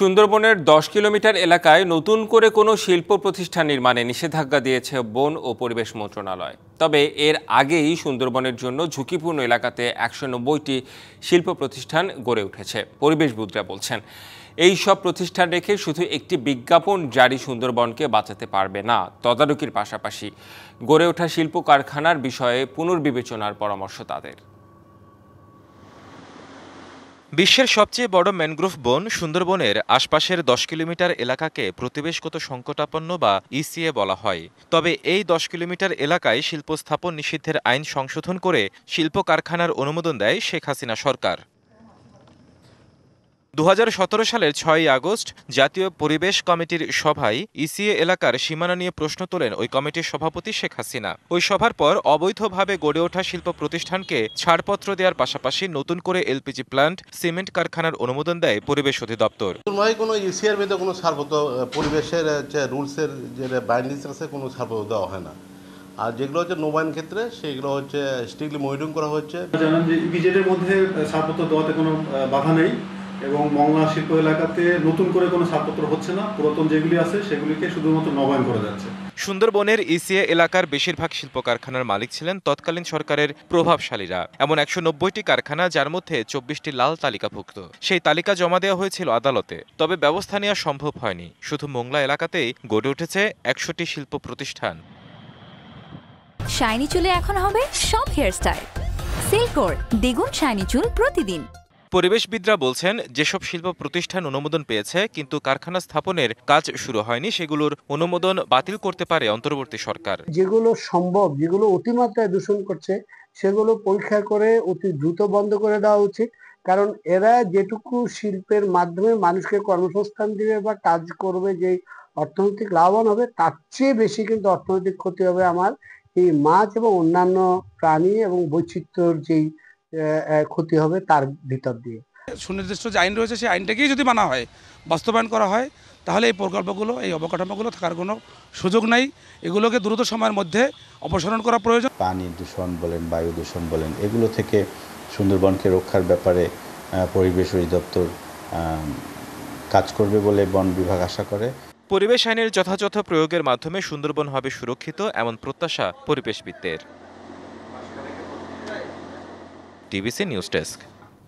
সুন্দরবনের ১০ কিলোমিটার এলাকায় নতুন করে কোনো শিল্প প্রতিষ্ঠান নির্মাণে নিষেধাজ্ঞা দিয়েছে বন ও পরিবেশ মন্ত্রণালয়। তবে এর আগেই সুন্দরবনের জন্য ঝুঁকিপূর্ণ এলাকাতে ১৯০টি শিল্প প্রতিষ্ঠান গড়ে উঠেছে। পরিবেশবিদরা বলছেন, এই সব প্রতিষ্ঠান রেখে শুধু একটি বিজ্ঞাপন জারি সুন্দরবনকে বাঁচাতে পারবে না। তদারকির পাশাপাশি গড়ে ওঠা শিল্প কারখানার বিষয়ে পুনর্বিবেচনার পরামর্শ তাদের। বিশ্বের সবচেয়ে বড় ম্যানগ্রোভ বন সুন্দরবনের আশপাশের ১০ কিলোমিটার এলাকাকে প্রতিবেশগত সংকটাপন্ন বা ইসিএ বলা হয়। তবে এই ১০ কিলোমিটার এলাকায় শিল্প স্থাপন নিষিদ্ধের আইন সংশোধন করে শিল্প কারখানার অনুমোদন দেয় শেখ হাসিনা সরকার। ২০১৭ সালের ৬ই আগস্ট জাতীয় পরিবেশ কমিটির সভায় ইসিএ এলাকার সীমানা নিয়ে প্রশ্ন তোলেন ওই কমিটির সভাপতি শেখ হাসিনা। ওই সভার পর অবৈধভাবে গড়ে ওঠা শিল্প প্রতিষ্ঠানকে ছাড়পত্র দেওয়ার পাশাপাশি নতুন করে এলপিজি প্ল্যান্ট, সিমেন্ট কারখানার অনুমোদন দেয় পরিবেশ অধিদপ্তর। কোনো ইসিআর মধ্যে কোনো ছাড়পত্র পরিবেশের যে রুলসের যে বাইন্ডিংস আছে কোনো ছাড়পত্র দেওয়া হয় না। আর যেগুলো হচ্ছে নবায়ন ক্ষেত্রে সেগুলো হচ্ছে স্ট্রিক্টলি মনিটরিং করা হচ্ছে। জানেন যে ইপিজেডের মধ্যে ছাড়পত্র দেওয়াতে কোনো বাধা নেই এবং মংলা শিল্প এলাকাতে নতুন করে কোনো ছাড়পত্র হচ্ছে না। পুরাতন যেগুলি আছে সেগুলিকে শুধুমাত্র নবায়ন করা যাচ্ছে। সুন্দরবনের ইসিএ এলাকার বেশিরভাগ শিল্প কারখানার মালিক ছিলেন তৎকালীন সরকারের প্রভাবশালীরা। এমন ১৯০টি কারখানা, যার মধ্যে ২৪টি লাল তালিকাভুক্ত। সেই তালিকা জমা দেওয়া হয়েছিল আদালতে। তবে ব্যবস্থা নেওয়া সম্ভব হয়নি। শুধু মোংলা এলাকাতেই গড়ে উঠেছে ১০০টি শিল্প প্রতিষ্ঠান। শাইনি চুলে এখন হবে সব হেয়ারস্টাইল। সিল্কোর দ্বিগুণ শাইনি চুল প্রতিদিন। পরিবেশবিদরা বলছেন, যেসব শিল্প প্রতিষ্ঠান অনুমোদন পেয়েছে কিন্তু কারখানা স্থাপনের কাজ শুরু হয়নি, সেগুলোর অনুমোদন বাতিল করতে পারে অন্তর্বর্তী সরকার। যেগুলো সম্ভব, যেগুলো অতিমাত্রায় দূষণ করছে, সেগুলো পরীক্ষা করে অতি দ্রুত বন্ধ করে দেওয়া উচিত। কারণ এরা যেটুকু শিল্পের মাধ্যমে মানুষকে কর্মসংস্থান দিবে বা কাজ করবে, যে অর্থনৈতিক লাভবান হবে, তার চেয়ে বেশি কিন্তু অর্থনৈতিক ক্ষতি হবে আমার এই মাছ এবং অন্যান্য প্রাণী এবং বৈচিত্র্যর যেই ক্ষতি হবে তার ভিতর দিয়ে। সুনির্দিষ্ট যে আইন রয়েছে সেই আইনটাকেই যদি মানা হয়, বাস্তবায়ন করা হয়, তাহলে এই প্রকল্পগুলো, এই অবকাঠামোগুলো থাকার কোনো সুযোগ নাই। এগুলোকে দ্রুত সময়ের মধ্যে অপসারণ করা প্রয়োজন। পানি দূষণ বলেন, বায়ু দূষণ বলেন, এগুলো থেকে সুন্দরবনকে রক্ষার ব্যাপারে পরিবেশ অধিদপ্তর কাজ করবে বলে বন বিভাগ আশা করে। পরিবেশ আইনের যথাযথ প্রয়োগের মাধ্যমে সুন্দরবন হবে সুরক্ষিত, এমন প্রত্যাশা পরিবেশবিদদের। TBC news desk.